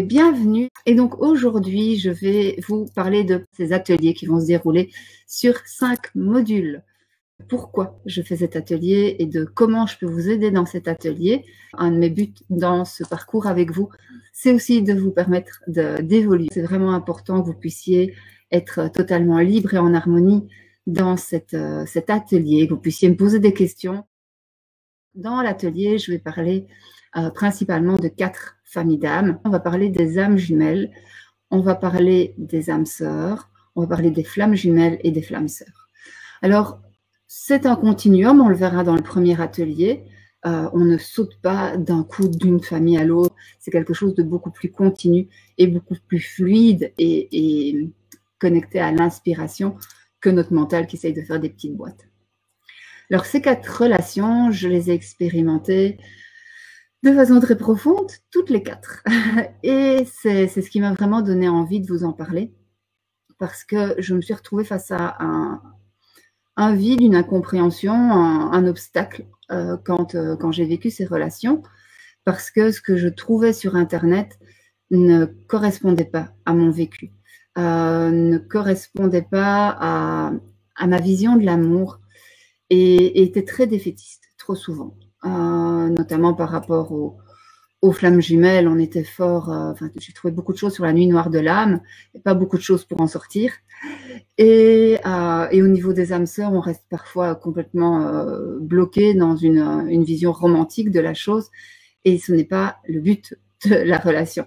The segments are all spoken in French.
Bienvenue. Et donc aujourd'hui, je vais vous parler de ces ateliers qui vont se dérouler sur 5 modules. Pourquoi je fais cet atelier et de comment je peux vous aider dans cet atelier. Un de mes buts dans ce parcours avec vous, c'est aussi de vous permettre d'évoluer. C'est vraiment important que vous puissiez être totalement libre et en harmonie dans cet atelier, que vous puissiez me poser des questions. Dans l'atelier, je vais parler principalement de 4 familles d'âmes. On va parler des âmes jumelles, on va parler des âmes sœurs, on va parler des flammes jumelles et des flammes sœurs. Alors, c'est un continuum, on le verra dans le premier atelier. On ne saute pas d'un coup d'une famille à l'autre. C'est quelque chose de beaucoup plus continu et beaucoup plus fluide et connecté à l'inspiration que notre mental qui essaye de faire des petites boîtes. Alors, ces 4 relations, je les ai expérimentées de façon très profonde, toutes les 4. Et c'est ce qui m'a vraiment donné envie de vous en parler, parce que je me suis retrouvée face à un vide, une incompréhension, un obstacle quand j'ai vécu ces relations, parce que ce que je trouvais sur Internet ne correspondait pas à mon vécu, ne correspondait pas à ma vision de l'amour et était très défaitiste, trop souvent. Notamment par rapport aux flammes jumelles, on était fort, j'ai trouvé beaucoup de choses sur la nuit noire de l'âme, et pas beaucoup de choses pour en sortir. Et au niveau des âmes sœurs, on reste parfois complètement bloqué dans une vision romantique de la chose, et ce n'est pas le but de la relation.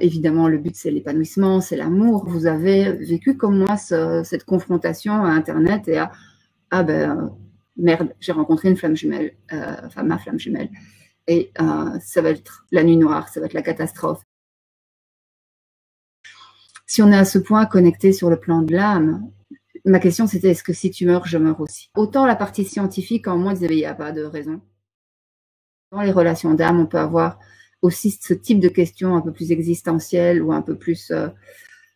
Évidemment, le but, c'est l'épanouissement, c'est l'amour. Vous avez vécu comme moi cette confrontation à Internet et merde, j'ai rencontré une flamme jumelle, ma flamme jumelle, et ça va être la nuit noire, ça va être la catastrophe. Si on est à ce point connecté sur le plan de l'âme, ma question c'était, est-ce que si tu meurs, je meurs aussi? Autant la partie scientifique en moi disait, il n'y a pas de raison. Dans les relations d'âme, on peut avoir aussi ce type de questions un peu plus existentielles ou un peu plus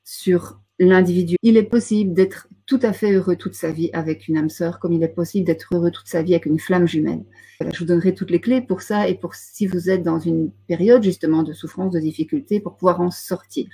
sur l'individu. Il est possible d'être tout à fait heureux toute sa vie avec une âme sœur, comme il est possible d'être heureux toute sa vie avec une flamme jumelle. Voilà, je vous donnerai toutes les clés pour ça et pour si vous êtes dans une période justement de souffrance, de difficulté, pour pouvoir en sortir.